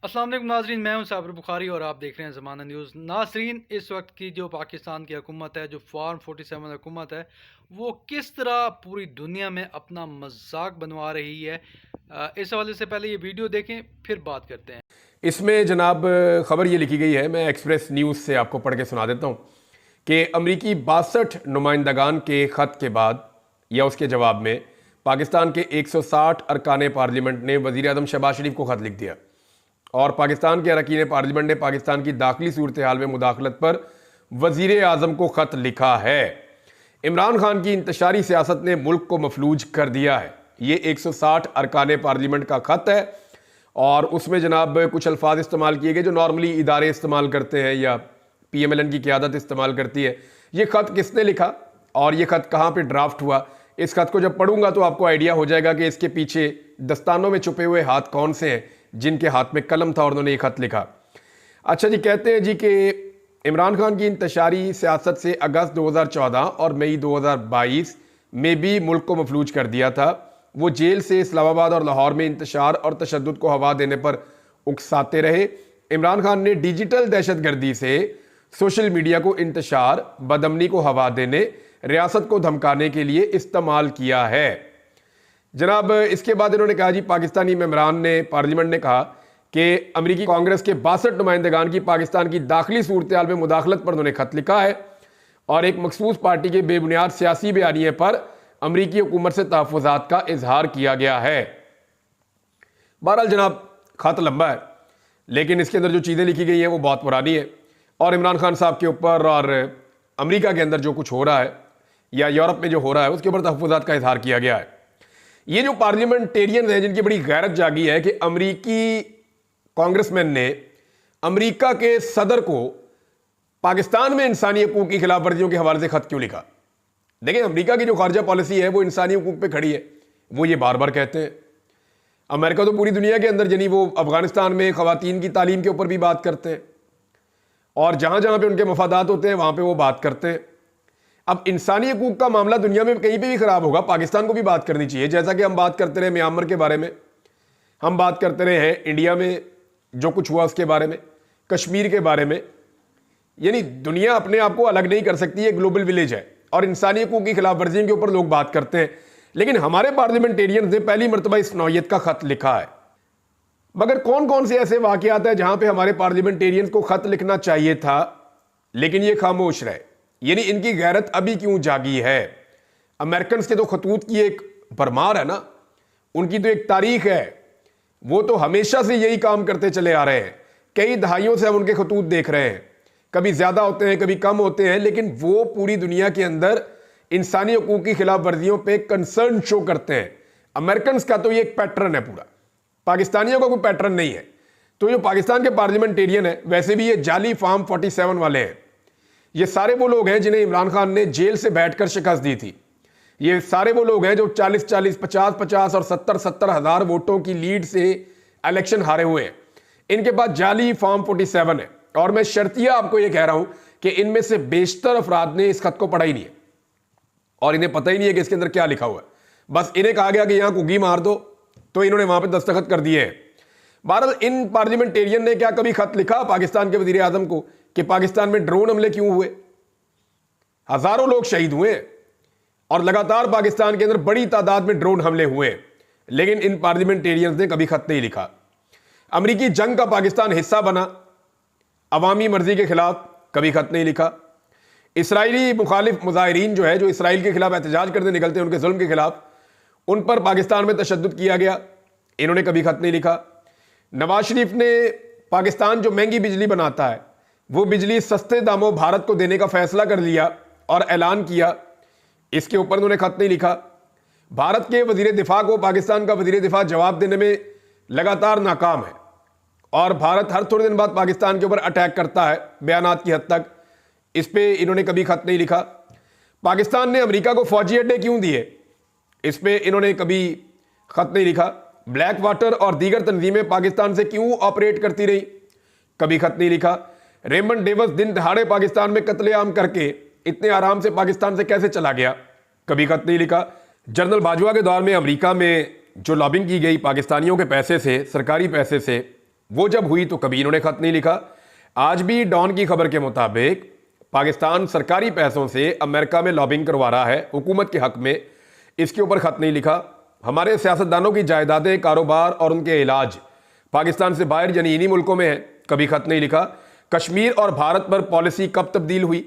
अस्सलाम वालेकुम नाजरीन, मैं हूं साबिर बुखारी और आप देख रहे हैं ज़माना न्यूज़। नाजरीन, इस वक्त की जो पाकिस्तान की हुकूमत है, जो फॉर्म 47 हुकूमत है, वो किस तरह पूरी दुनिया में अपना मजाक बनवा रही है। इस हवाले से पहले ये वीडियो देखें, फिर बात करते हैं। इसमें जनाब खबर ये लिखी गई है, मैं एक्सप्रेस न्यूज़ से आपको पढ़ के सुना देता हूँ कि अमरीकी 62 नुमाइंदगान के ख़त के बाद या उसके जवाब में पाकिस्तान के 160 अरकान पार्लियामेंट ने वज़ीर आज़म शहबाज शरीफ को ख़त लिख दिया और पाकिस्तान के अरकान पार्लियामेंट ने पाकिस्तान की दाखिली सूरत हाल में मुदाखलत पर वज़ीर आज़म को ख़त लिखा है। इमरान खान की इंतशारी सियासत ने मुल्क को मफलूज कर दिया है। ये 160 अरकान पार्लियामेंट का ख़त है और उसमें जनाब कुछ अल्फाज इस्तेमाल किए गए जो नॉर्मली इदारे इस्तेमाल करते हैं या PMLN की क़यादत इस्तेमाल करती है। ये ख़त किसने लिखा और ये ख़त कहाँ पे ड्राफ्ट हुआ, इस ख़त को जब पढ़ूंगा तो आपको आइडिया हो जाएगा कि इसके पीछे दस्तानों में छुपे हुए हाथ कौन से हैं जिनके हाथ में कलम था और उन्होंने ये ख़त लिखा। अच्छा जी, कहते हैं जी कि इमरान खान की इंतशारी सियासत से अगस्त 2014 और मई 2022 में भी मुल्क को मफलूज कर दिया था। वो जेल से इस्लामाबाद और लाहौर में इंतशार और तशद्दुद को हवा देने पर उकसाते रहे। इमरान खान ने डिजिटल दहशतगर्दी से सोशल मीडिया को इंतशार, बदअमनी को हवा देने, रियासत को धमकाने के लिए इस्तेमाल किया है। जनाब इसके बाद इन्होंने कहा जी, पाकिस्तानी मेंबरान ने पार्लियामेंट ने कहा कि अमरीकी कांग्रेस के 62 नुमाइंदगान की पाकिस्तान की दाखिली सूरत हाल में मुदाखलत पर उन्होंने खत लिखा है और एक मखसूस पार्टी के बेबुनियाद सियासी बयानिए पर अमरीकी हुकूमत से तहफ़्फ़ुज़ात का इजहार किया गया है। बहरहाल जनाब खत लंबा है लेकिन इसके अंदर जो चीज़ें लिखी गई हैं वो बहुत पुरानी है और इमरान खान साहब के ऊपर और अमरीका के अंदर जो कुछ हो रहा है या यूरोप में जो हो रहा है उसके ऊपर तहफ़्फ़ुज़ात का इजहार किया गया है। ये जो पार्लियामेंटेरियन हैं जिनकी बड़ी गैरत जागी है कि अमरीकी कांग्रेसमैन ने अमरीका के सदर को पाकिस्तान में इंसानी हकूक़ की खिलाफ वर्जियों के हवाले से खत क्यों लिखा। देखिए, अमेरिका की जो खारजा पॉलिसी है वो इंसानी हकूक़ पे खड़ी है, वो ये बार बार कहते हैं। अमेरिका तो पूरी दुनिया के अंदर यानी वो अफगानिस्तान में ख़वातीन की तालीम के ऊपर भी बात करते हैं और जहाँ जहाँ पे उनके मफादात होते हैं वहाँ पे वो बात करते हैं। अब इंसानी हकूक़ का मामला दुनिया में कहीं पे भी ख़राब होगा, पाकिस्तान को भी बात करनी चाहिए। जैसा कि हम बात करते रहे म्यांमार के बारे में, हम बात करते रहे हैं इंडिया में जो कुछ हुआ उसके बारे में, कश्मीर के बारे में। यानी दुनिया अपने आप को अलग नहीं कर सकती, ये ग्लोबल विलेज है और इंसानी हकूक़ की खिलाफ वर्जियों के ऊपर लोग बात करते हैं। लेकिन हमारे पार्लियामेंटेरियन ने पहली मरतबा इस नौयत का खत लिखा है। मगर कौन कौन से ऐसे वाक़यात हैं जहां पे हमारे पार्लियामेंटेरियन को खत लिखना चाहिए था लेकिन ये खामोश रहे। यानी इनकी गैरत अभी क्यों जागी है। अमेरिकन के तो खतूत की एक भरमार है ना, उनकी तो एक तारीख है, वो तो हमेशा से यही काम करते चले आ रहे हैं। कई दहाइयों से हम उनके खतूत देख रहे हैं, कभी ज्यादा होते हैं कभी कम होते हैं, लेकिन वो पूरी दुनिया के अंदर इंसानी हकूक़ की खिलाफ वर्जियों पे कंसर्न शो करते हैं। अमेरिकन का तो ये एक पैटर्न है पूरा, पाकिस्तानियों का कोई पैटर्न नहीं है। तो जो पाकिस्तान के पार्लियामेंटेरियन है, वैसे भी ये जाली फॉर्म 47 वाले हैं। ये सारे वो लोग हैं जिन्हें इमरान खान ने जेल से बैठकर शिकस्त दी थी। ये सारे वो लोग हैं जो 40-40, 50-50 और 70-70 हज़ार वोटों की लीड से इलेक्शन हारे हुए हैं। इनके पास जाली फॉर्म 47 है और मैं शर्तिया आपको ये कह रहा हूं कि इनमें से बेशतर अफराद ने इस खत को पढ़ा ही नहीं है और इन्हें पता ही नहीं है कि इसके अंदर क्या लिखा हुआ है। बस इन्हें कहा गया कि यहां कुगी मार दो तो इन्होंने वहां पे दस्तखत कर दिए हैं। बहरहाल इन पार्लियामेंटेरियन ने क्या कभी खत लिखा पाकिस्तान के वजीर आजम को कि पाकिस्तान में ड्रोन हमले क्यों हुए, हजारों लोग शहीद हुए और लगातार पाकिस्तान के अंदर बड़ी तादाद में ड्रोन हमले हुए, लेकिन इन पार्लियामेंटेरियंस ने कभी खत नहीं लिखा। अमरीकी जंग का पाकिस्तान हिस्सा बना अवामी मर्जी के खिलाफ, कभी खत नहीं लिखा। इसराइली मुखालिफ मुजाहिरीन जो है, जो इसराइल के खिलाफ एहतजाज करने निकलते हैं उनके जुल्म के खिलाफ, उन पर पाकिस्तान में तशद्दुद किया गया, इन्होंने कभी खत नहीं लिखा। नवाज शरीफ ने पाकिस्तान जो महंगी बिजली बनाता है वो बिजली सस्ते दामों भारत को देने का फैसला कर लिया और ऐलान किया, इसके ऊपर उन्होंने खत नहीं लिखा। भारत के वजीर दिफा को पाकिस्तान का वजीर दिफा जवाब देने में लगातार नाकाम है और भारत हर थोड़े दिन बाद पाकिस्तान के ऊपर अटैक करता है बयानात की हद तक, इस पे इन्होंने कभी खत नहीं लिखा। पाकिस्तान ने अमेरिका को फौजी अड्डे क्यों दिए, इस पे इन्होंने कभी खत नहीं लिखा। ब्लैक वाटर और दीगर तंजीमें पाकिस्तान से क्यों ऑपरेट करती रही, कभी खत नहीं लिखा। रेमंड डेवस दिन दहाड़े पाकिस्तान में कत्लेआम करके इतने आराम से पाकिस्तान से कैसे चला गया, कभी खत नहीं लिखा। जनरल बाजवा के दौर में अमेरिका में जो लॉबिंग की गई पाकिस्तानियों के पैसे से, सरकारी पैसे से, वो जब हुई तो कभी इन्होंने खत नहीं लिखा। आज भी डॉन की खबर के मुताबिक पाकिस्तान सरकारी पैसों से अमेरिका में लॉबिंग करवा रहा है हुकूमत के हक में, इसके ऊपर खत नहीं लिखा। हमारे सियासतदानों की जायदादें, कारोबार और उनके इलाज पाकिस्तान से बाहर यानी इन्हीं मुल्कों में है, कभी खत नहीं लिखा। कश्मीर और भारत पर पॉलिसी कब तब्दील हुई,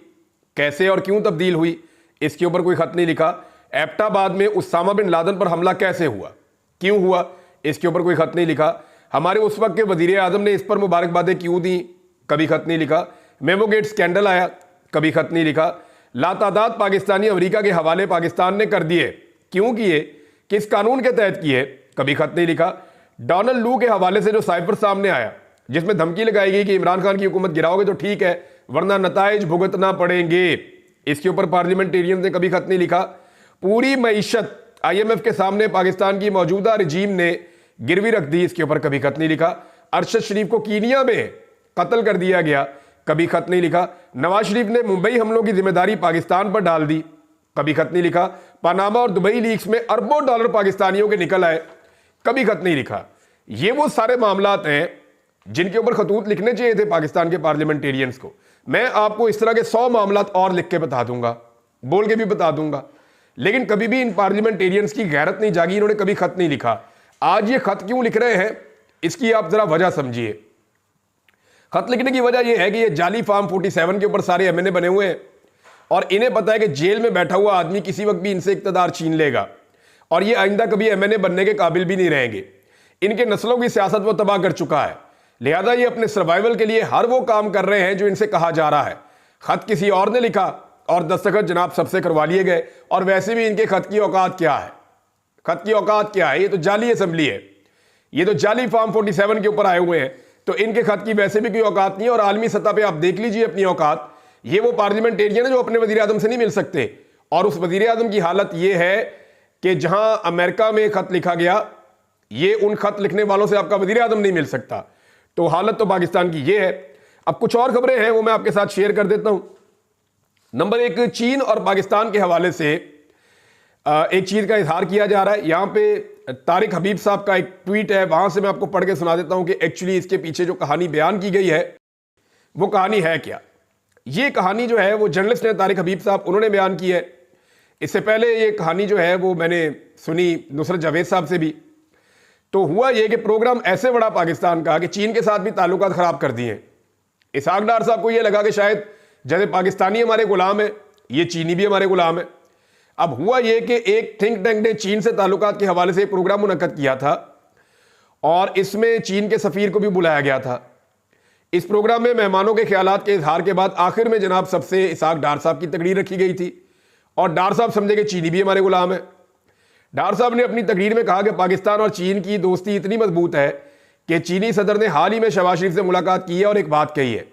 कैसे और क्यों तब्दील हुई, इसके ऊपर कोई खत नहीं लिखा। एबटाबाद में उसामा बिन लादेन पर हमला कैसे हुआ, क्यों हुआ, इसके ऊपर कोई खत नहीं लिखा। हमारे उस वक्त के वजीर आजम ने इस पर मुबारकबादें क्यों दी, कभी खत नहीं लिखा। मेमो गेट स्कैंडल आया, कभी खत नहीं लिखा। लातादाद पाकिस्तानी अमेरिका के हवाले पाकिस्तान ने कर दिए, क्यों किए, किस कानून के तहत किए, कभी खत नहीं लिखा। डोनाल्ड लू के हवाले से जो साइफर सामने आया जिसमें धमकी लगाई गई कि इमरान खान की हुकूमत गिराओगे तो ठीक है वरना नताइज भुगतना पड़ेंगे, इसके ऊपर पार्लियामेंटेरियन ने कभी खत नहीं लिखा। पूरी मईशत IMF के सामने पाकिस्तान की मौजूदा रजीम ने गिरवी रख दी, इसके ऊपर कभी खत नहीं लिखा। अरशद शरीफ को कीनिया में कत्ल कर दिया गया, कभी खत नहीं लिखा। नवाज शरीफ ने मुंबई हमलों की जिम्मेदारी पाकिस्तान पर डाल दी, कभी खत नहीं लिखा। पनामा और दुबई लीक्स में अरबों डॉलर पाकिस्तानियों के निकल आए, कभी खत नहीं लिखा। ये वो सारे मामलात हैं जिनके ऊपर खतूत लिखने चाहिए थे पाकिस्तान के पार्लियामेंटेरियंस को। मैं आपको इस तरह के 100 मामलात और लिख के बता दूंगा, बोल के भी बता दूंगा, लेकिन कभी भी इन पार्लियामेंटेरियंस की गैरत नहीं जागी, इन्होंने कभी खत नहीं लिखा। आज ये खत क्यों लिख रहे हैं, इसकी आप जरा वजह समझिए। खत लिखने की वजह यह है कि ये जाली फार्म 47 के ऊपर सारे MNA बने हुए हैं और इन्हें पता है कि जेल में बैठा हुआ आदमी किसी वक्त भी इनसे इक्तदार छीन लेगा और ये आइंदा कभी MNA बनने के काबिल भी नहीं रहेंगे। इनके नस्लों की सियासत वो तबाह कर चुका है, लिहाजा ये अपने सर्वाइवल के लिए हर वो काम कर रहे हैं जो इनसे कहा जा रहा है। खत किसी और ने लिखा और दस्तखत जनाब सबसे करवा लिए गए, और वैसे भी इनके खत की औकात क्या है, खत की औकात क्या है, ये तो जाली असेंबली है, ये तो जाली फार्म 47 के ऊपर आए हुए हैं, तो इनके खत की वैसे भी कोई औकात नहीं है। और आलमी सतह पे आप देख लीजिए अपनी औकात, ये वो पार्लियामेंटेरियन है जो अपने वजीर आजम से नहीं मिल सकते, और उस वजीर आजम की हालत ये है कि जहां अमेरिका में खत लिखा गया, ये उन खत लिखने वालों से आपका वजीर आजम नहीं मिल सकता। तो हालत तो पाकिस्तान की ये है। अब कुछ और खबरें हैं वो मैं आपके साथ शेयर कर देता हूं। नंबर 1, चीन और पाकिस्तान के हवाले से एक चीज का इजहार किया जा रहा है। यहां पे तारिक हबीब साहब का एक ट्वीट है, वहां से मैं आपको पढ़ के सुना देता हूं कि एक्चुअली इसके पीछे जो कहानी बयान की गई है वो कहानी है क्या। ये कहानी जो है वो जर्नलिस्ट है तारिक हबीब साहब, उन्होंने बयान की है। इससे पहले ये कहानी जो है वो मैंने सुनी नुसरत जावेद साहब से भी। तो हुआ ये कि प्रोग्राम ऐसे बढ़ा पाकिस्तान का कि चीन के साथ भी ताल्लुकात खराब कर दिए। इसहाक डार साहब को ये लगा कि शायद जैसे पाकिस्तानी हमारे गुलाम है, ये चीनी भी हमारे गुलाम है। अब हुआ ये कि एक थिंक टैंक ने चीन से ताल्लुकात के हवाले से एक प्रोग्राम मुनक्कद किया था और इसमें चीन के सफीर को भी बुलाया गया था। इस प्रोग्राम में मेहमानों के ख्यालात के इजहार के बाद आखिर में जनाब सबसे इसहाक डार साहब की तकरीर रखी गई थी और डार साहब समझे कि चीनी भी हमारे गुलाम है। डार साहब ने अपनी तकरीर में कहा कि पाकिस्तान और चीन की दोस्ती इतनी मजबूत है कि चीनी सदर ने हाल ही में शहबाज शरीफ से मुलाकात की है और एक बात कही है।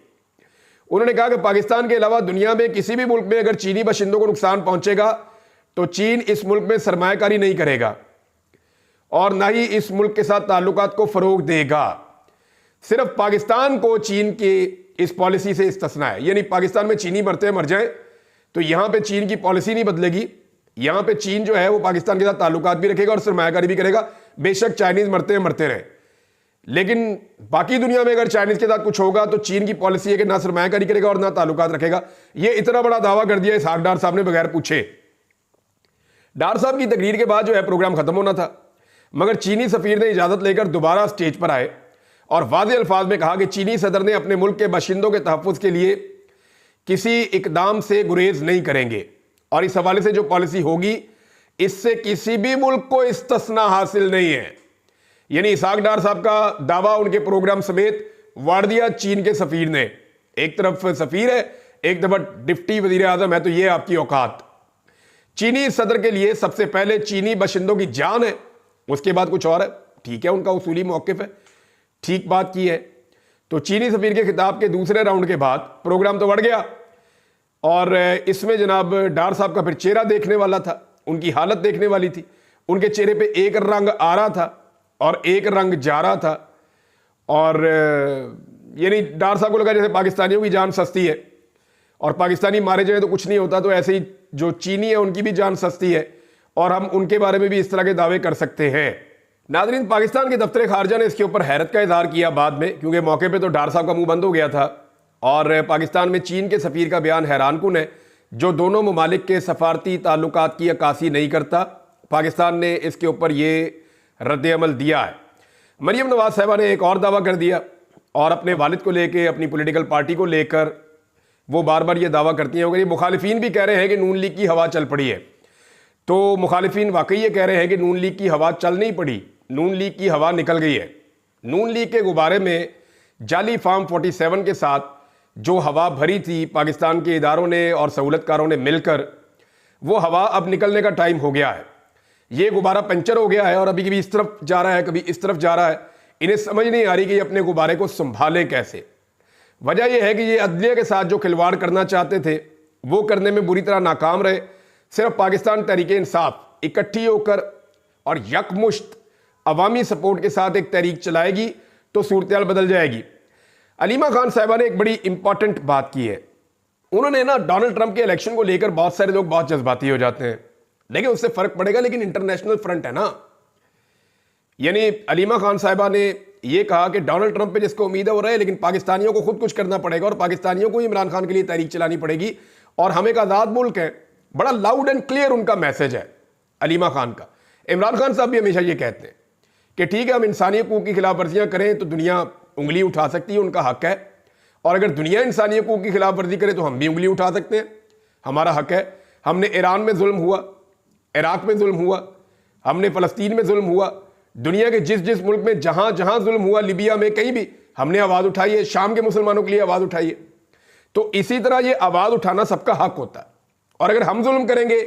उन्होंने कहा कि पाकिस्तान के अलावा दुनिया में किसी भी मुल्क में अगर चीनी बाशिंदों को नुकसान पहुंचेगा तो चीन इस मुल्क में सरमायाकारी नहीं करेगा और ना ही इस मुल्क के साथ ताल्लुकात को फरोग देगा। सिर्फ पाकिस्तान को चीन की इस पॉलिसी से इस्तिस्ना है, यानी पाकिस्तान में चीनी मरते मर जाए तो यहां पे चीन की पॉलिसी नहीं बदलेगी। यहां पे चीन जो है वो पाकिस्तान के साथ ताल्लुकात भी रखेगा और सरमायाकारी भी करेगा, बेशक चाइनीज मरते रहे, लेकिन बाकी दुनिया में अगर चाइनीज के साथ कुछ होगा तो चीन की पॉलिसी है कि ना सरमायाकारी करेगा और ना ताल्लुकात रखेगा। ये इतना बड़ा दावा कर दिया इसहाक डार साहब ने बगैर पूछे। डार साहब की तकरीर के बाद जो है प्रोग्राम खत्म होना था, मगर चीनी सफीर ने इजाजत लेकर दोबारा स्टेज पर आए और वाज़ेह अल्फाज में कहा कि चीनी सदर ने अपने मुल्क के बाशिंदों के तहफ़्फ़ुज़ के लिए किसी इकदाम से गुरेज नहीं करेंगे और इस हवाले से जो पॉलिसी होगी इससे किसी भी मुल्क को इस्तिस्ना हासिल नहीं है। यानी इसहाक डार साहब का दावा उनके प्रोग्राम समेत वाड़ दिया चीन के सफीर ने। एक तरफ सफीर है, एक तरफ डिप्टी वजीर आजम है, तो ये आपकी औकात। चीनी सदर के लिए सबसे पहले चीनी बाशिंदों की जान है, उसके बाद कुछ और है। ठीक है, उनका उसूली मौक़िफ़ है, ठीक बात की है। तो चीनी सफीर के खिताब के दूसरे राउंड के बाद प्रोग्राम तो बढ़ गया और इसमें जनाब डार साहब का फिर चेहरा देखने वाला था, उनकी हालत देखने वाली थी। उनके चेहरे पे एक रंग आ रहा था और एक रंग जा रहा था और यानी डार साहब को लगा जैसे पाकिस्तानियों की जान सस्ती है और पाकिस्तानी मारे जाए तो कुछ नहीं होता, तो ऐसे ही जो चीनी है उनकी भी जान सस्ती है और हम उनके बारे में भी इस तरह के दावे कर सकते हैं। नाज़रीन, पाकिस्तान के दफ्तर खारजा ने इसके ऊपर हैरत का इजहार किया बाद में, क्योंकि मौके पे तो डार साहब का मुंह बंद हो गया था और पाकिस्तान में चीन के सफ़ीर का बयान हैरानकुन है, जो दोनों ममालिक के सफारती ताल्लुकात की अक्कासी नहीं करता। पाकिस्तान ने इसके ऊपर ये रद्द-ए-अमल दिया है। मरियम नवाज साहिबा ने एक और दावा कर दिया और अपने वालिद को लेकर, अपनी पॉलिटिकल पार्टी को लेकर वो बार बार ये दावा करती हैं। अगर ये मुखालिफिन भी कह रहे हैं कि नून लीग की हवा चल पड़ी है, तो मुखालिफिन वाकई ये कह रहे हैं कि नून लीग की हवा चल नहीं पड़ी, नून लीग की हवा निकल गई है। नून लीग के गुब्बारे में जाली फार्म 47 के साथ जो हवा भरी थी पाकिस्तान के इदारों ने और सहूलतकारों ने मिलकर, वो हवा अब निकलने का टाइम हो गया है। ये गुब्बारा पंचर हो गया है और अभी कभी इस तरफ जा रहा है, कभी इस तरफ जा रहा है। इन्हें समझ नहीं आ रही कि ये अपने गुब्बारे को संभालें कैसे। वजह यह है कि ये अदलिया के साथ जो खिलवाड़ करना चाहते थे वो करने में बुरी तरह नाकाम रहे। सिर्फ पाकिस्तान तहरीक इंसाफ इकट्ठी होकर और यकमुश्त अवामी सपोर्ट के साथ एक तहरीक चलाएगी तो सूरत बदल जाएगी। अलीमा खान साहिबा ने एक बड़ी इंपॉर्टेंट बात की है। उन्होंने ना डोनाल्ड ट्रंप के इलेक्शन को लेकर, बहुत सारे लोग बहुत जज्बाती हो जाते हैं, लेकिन उससे फर्क पड़ेगा, लेकिन इंटरनेशनल फ्रंट है ना। यानी अलीमा खान साहिबा ने यह कहा कि डोनाल्ड ट्रंप पे जिसको उम्मीद है वो रहे, लेकिन पाकिस्तानियों को खुद कुछ करना पड़ेगा और पाकिस्तानियों को इमरान खान के लिए तहरीक चलानी पड़ेगी और हम एक आज़ाद मुल्क है। बड़ा लाउड एंड क्लियर उनका मैसेज है अलीमा खान का। इमरान खान साहब भी हमेशा ये कहते हैं कि ठीक है, हम इंसानी हकूक़ की खिलाफ वर्जियाँ करें तो दुनिया उंगली उठा सकती है, उनका हक है, और अगर दुनिया इंसानी हकूक़ की खिलाफ वर्जी करे तो हम भी उंगली उठा सकते हैं, हमारा हक है। हमने ईरान में जुल्म हुआ, इराक में जुल्म हुआ, हमने फ़लस्तीन में जुल्म हुआ, दुनिया के जिस जिस मुल्क में जहां जहां जुल्म हुआ, लिबिया में कहीं भी हमने आवाज़ उठाई है, शाम के मुसलमानों के लिए आवाज़ उठाई है। तो इसी तरह ये आवाज़ उठाना सबका हक होता है, और अगर हम जुल्म करेंगे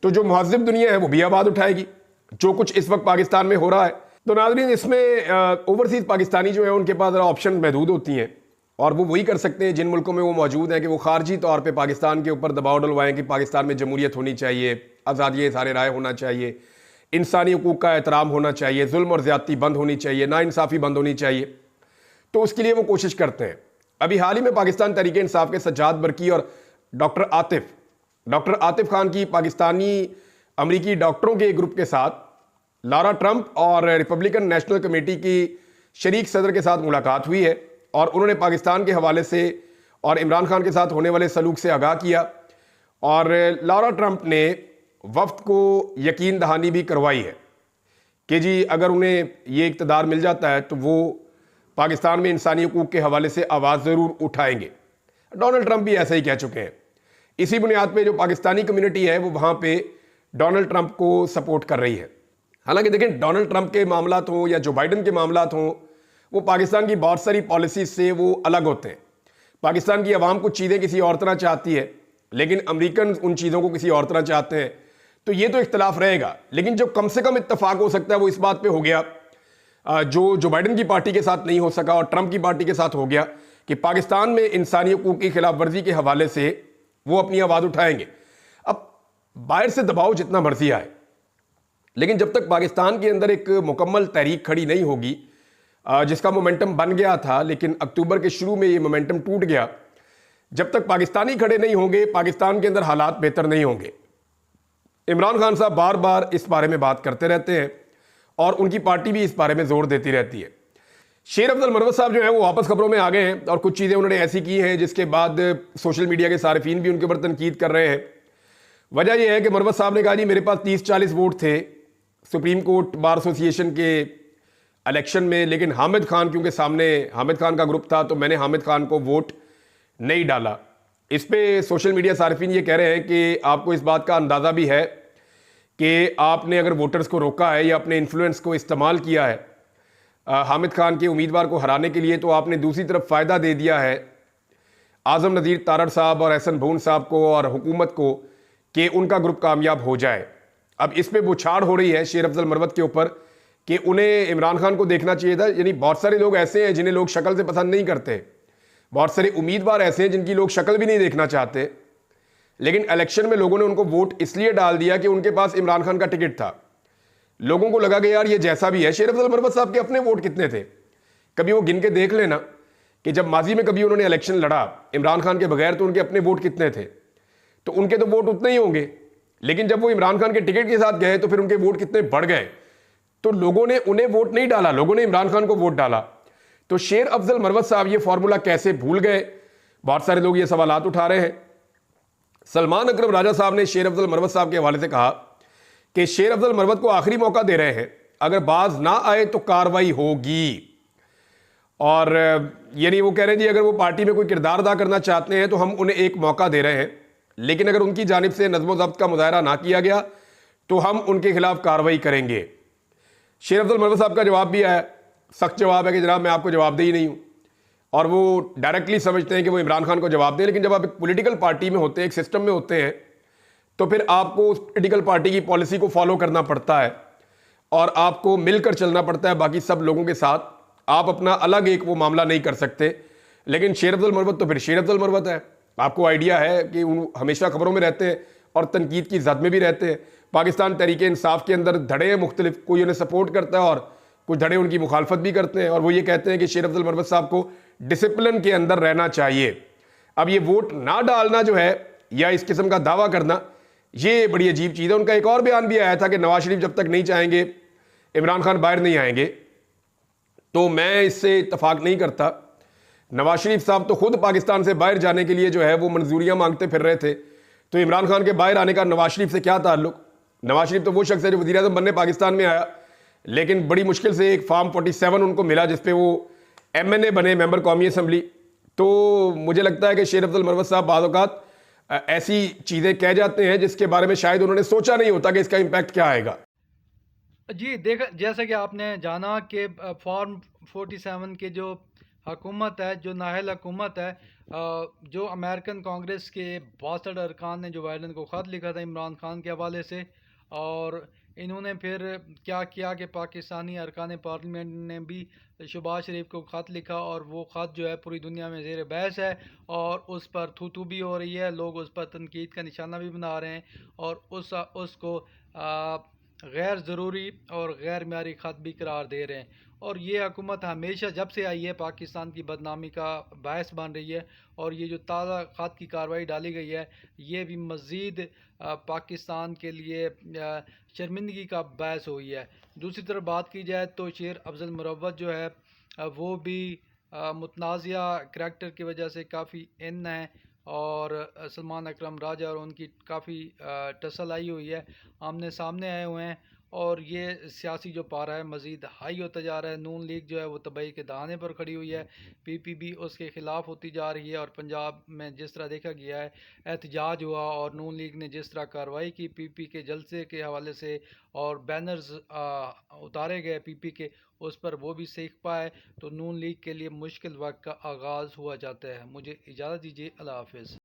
तो जो मुहज़्ज़िब दुनिया है वो भी आवाज़ उठाएगी, जो कुछ इस वक्त पाकिस्तान में हो रहा है। तो नाज़रीन, इसमें ओवरसीज़ पाकिस्तानी जो है उनके पास ऑप्शन महदूद होती हैं और वो वही कर सकते हैं जिन मुल्कों में वो मौजूद हैं कि वो खारजी तौर पर पाकिस्तान के ऊपर दबाव डलवाएं कि पाकिस्तान में जमहूरियत होनी चाहिए, आज़ादी इज़हार राय होना चाहिए, इंसानी हकूक़ का एहतराम होना चाहिए, जुल्म और ज़्यादती बंद होनी चाहिए, नाइंसाफ़ी बंद होनी चाहिए। तो उसके लिए वो कोशिश करते हैं। अभी हाल ही में पाकिस्तान तहरीक इंसाफ के सज्जाद बरकी और डॉक्टर आतिफ खान की पाकिस्तानी अमरीकी डॉक्टरों के ग्रुप के साथ लारा ट्रंप और रिपब्लिकन नेशनल कमेटी की शरीक सदर के साथ मुलाकात हुई है और उन्होंने पाकिस्तान के हवाले से और इमरान खान के साथ होने वाले सलूक से आगाह किया। और लारा ट्रंप ने वफ्द को यकीन दहानी भी करवाई है कि जी अगर उन्हें ये इक़्तिदार मिल जाता है तो वो पाकिस्तान में इंसानी हकूक़ के हवाले से आवाज़ ज़रूर उठाएंगे। डोनाल्ड ट्रंप भी ऐसा ही कह चुके हैं। इसी बुनियाद पे जो पाकिस्तानी कम्युनिटी है वो वहाँ पे डोनाल्ड ट्रंप को सपोर्ट कर रही है। हालांकि देखें, डोनाल्ड ट्रंप के मामलात हों या जो बाइडन के मामलात हों, वो पाकिस्तान की बहुत सारी पॉलिसी से वो अलग होते हैं। पाकिस्तान की आवाम कुछ चीज़ें किसी और तरह चाहती है, लेकिन अमेरिकन उन चीज़ों को किसी और तरह चाहते हैं। तो ये तो इख्तलाफ रहेगा, लेकिन जो कम से कम इत्तफाक हो सकता है वो इस बात पे हो गया, जो बाइडन की पार्टी के साथ नहीं हो सका और ट्रंप की पार्टी के साथ हो गया, कि पाकिस्तान में इंसानी हकूक़ की खिलाफ वर्जी के हवाले से वो अपनी आवाज़ उठाएंगे। अब बाहर से दबाव जितना मर्जी आए, लेकिन जब तक पाकिस्तान के अंदर एक मुकम्मल तहरीक खड़ी नहीं होगी, जिसका मोमेंटम बन गया था लेकिन अक्टूबर के शुरू में ये मोमेंटम टूट गया, जब तक पाकिस्तानी खड़े नहीं होंगे पाकिस्तान के अंदर हालात बेहतर नहीं होंगे। इमरान खान साहब बार बार इस बारे में बात करते रहते हैं और उनकी पार्टी भी इस बारे में जोर देती रहती है। शेर अफजल मरवत साहब जो है वो वापस खबरों में आ गए हैं और कुछ चीज़ें उन्होंने ऐसी की हैं जिसके बाद सोशल मीडिया के सारिफीन भी उनके ऊपर तनकीद कर रहे हैं। वजह यह है कि मरवत साहब ने कहा जी मेरे पास 30-40 वोट थे सुप्रीम कोर्ट बार एसोसिएशन के इलेक्शन में, लेकिन हामिद खान, क्योंकि सामने हामिद खान का ग्रुप था, तो मैंने हामिद खान को वोट नहीं डाला। इस पे सोशल मीडिया सारिफीन ये कह रहे हैं कि आपको इस बात का अंदाज़ा भी है कि आपने अगर वोटर्स को रोका है या अपने इन्फ्लुएंस को इस्तेमाल किया है हामिद खान के उम्मीदवार को हराने के लिए, तो आपने दूसरी तरफ फ़ायदा दे दिया है आज़म नज़ीर तारड़ साहब और एहसन भून साहब को और हुकूमत को कि उनका ग्रुप कामयाब हो जाए। अब इस पे बुछाड़ हो रही है शेर अफजल मरवत के ऊपर कि उन्हें इमरान खान को देखना चाहिए था। यानी बहुत सारे लोग ऐसे हैं जिन्हें लोग शक्ल से पसंद नहीं करते, बहुत सारे उम्मीदवार ऐसे हैं जिनकी लोग शक्ल भी नहीं देखना चाहते, लेकिन इलेक्शन में लोगों ने उनको वोट इसलिए डाल दिया कि उनके पास इमरान खान का टिकट था। लोगों को लगा कि यार ये जैसा भी है। शेर अफजल मरवत साहब के अपने वोट कितने थे, कभी वो गिन के देख लेना कि जब माजी में कभी उन्होंने इलेक्शन लड़ा इमरान खान के बगैर तो उनके अपने वोट कितने थे, तो उनके तो वोट उतने ही होंगे। लेकिन जब वो इमरान खान के टिकट के साथ गए तो फिर उनके वोट कितने बढ़ गए। तो लोगों ने उन्हें वोट नहीं डाला, लोगों ने इमरान खान को वोट डाला। तो शेर अफजल मरवत साहब ये फॉर्मूला कैसे भूल गए, बहुत सारे लोग ये सवालात उठा रहे हैं। सलमान अकरम राजा साहब ने शेर अफजल मरवत साहब के हवाले से कहा कि शेर अफजल मरवत को आखिरी मौका दे रहे हैं, अगर बाज ना आए तो कार्रवाई होगी। और यानी वो कह रहे हैं जी अगर वो पार्टी में कोई किरदार अदा करना चाहते हैं तो हम उन्हें एक मौका दे रहे हैं, लेकिन अगर उनकी जानिब से नज़्म ज़ब्त का मुजाहरा ना किया गया तो हम उनके खिलाफ कार्रवाई करेंगे। शेर अफजल मरवत साहब का जवाब भी आया, सख्त जवाब है कि जनाब मैं आपको जवाब दे ही नहीं हूं। और वो डायरेक्टली समझते हैं कि वो इमरान खान को जवाब दें, लेकिन जब आप एक पॉलिटिकल पार्टी में होते हैं, एक सिस्टम में होते हैं, तो फिर आपको उस पॉलिटिकल पार्टी की पॉलिसी को फॉलो करना पड़ता है और आपको मिलकर चलना पड़ता है बाकी सब लोगों के साथ। आप अपना अलग एक वो मामला नहीं कर सकते। लेकिन शेर अफजल मरवत तो फिर शेर अफजल मरवत है, आपको आइडिया है कि वो हमेशा खबरों में रहते हैं और तनकीद की जद में भी रहते हैं। पाकिस्तान तहरीक इंसाफ के अंदर धड़े हैं मुख्तलिफ, कोई उन्हें सपोर्ट करता है और कुछ धड़े उनकी मुखालफत भी करते हैं, और वो ये कहते हैं कि शेर अफजल मरवत साहब को डिसिप्लिन के अंदर रहना चाहिए। अब ये वोट ना डालना जो है या इस किस्म का दावा करना, ये बड़ी अजीब चीज़ है। उनका एक और बयान भी आया था कि नवाज शरीफ जब तक नहीं चाहेंगे इमरान खान बाहर नहीं आएंगे, तो मैं इससे इत्तफाक नहीं करता। नवाज शरीफ साहब तो खुद पाकिस्तान से बाहर जाने के लिए जो है वो मंजूरियां मांगते फिर रहे थे, तो इमरान खान के बाहर आने का नवाज शरीफ से क्या ताल्लुक। नवाज शरीफ तो वो शख्स है जो वज़ीर आज़म बनने पाकिस्तान में आया, लेकिन बड़ी मुश्किल से एक फॉर्म 47 उनको मिला जिसपे वो MNA बने, मेंबर कौमी असम्बली। तो मुझे लगता है कि शेर अफजल मरवत साहब बाज़ औक़ात ऐसी चीज़ें कह जाते हैं जिसके बारे में शायद उन्होंने सोचा नहीं होता कि इसका इम्पैक्ट क्या आएगा। जी, देखा जैसा कि आपने जाना कि फॉर्म 47 के जो हुकूमत है, जो नाअहल हुकूमत है, जो अमेरिकन कांग्रेस के 62 अरकान ने जो बाइडेन को ख़त लिखा था इमरान खान के हवाले से, और इन्होंने फिर क्या किया कि पाकिस्तानी अरकान पार्लियामेंट ने भी शहबाज शरीफ को ख़त लिखा, और वो ख़त जो है पूरी दुनिया में ज़ेर बहस है और उस पर थू थू भी हो रही है, लोग उस पर तनकीद का निशाना भी बना रहे हैं और उसको गैर ज़रूरी और गैर मियारी ख़त भी करार दे रहे हैं। और ये हुकूमत हमेशा जब से आई है पाकिस्तान की बदनामी का बायस बन रही है, और ये जो ताज़ा ख़त की कार्रवाई डाली गई है ये भी मज़ीद पाकिस्तान के लिए शर्मिंदगी का बायस हुई है। दूसरी तरफ बात की जाए तो शेर अफजल मरवत जो है वो भी मुतनाज़िया करैक्टर की वजह से काफ़ी इन है, और सलमान अकरम राजा और उनकी काफ़ी टसल आई हुई है, आमने सामने आए हुए हैं, और ये सियासी जो पारा है मज़ीद हाई होता जा रहा है। नून लीग जो है वो तबाही के दहाने पर खड़ी हुई है, PPP उसके ख़िलाफ़ होती जा रही है, और पंजाब में जिस तरह देखा गया है एहतजाज हुआ और नून लीग ने जिस तरह कार्रवाई की PP के जलसे के हवाले से, और बैनर्स उतारे गए PP के, उस पर वो भी सीख पाए, तो नून लीग के लिए मुश्किल वक्त का आगाज़ हुआ जाता है। मुझे इजाज़त दीजिए, अल्लाह हाफ़िज़।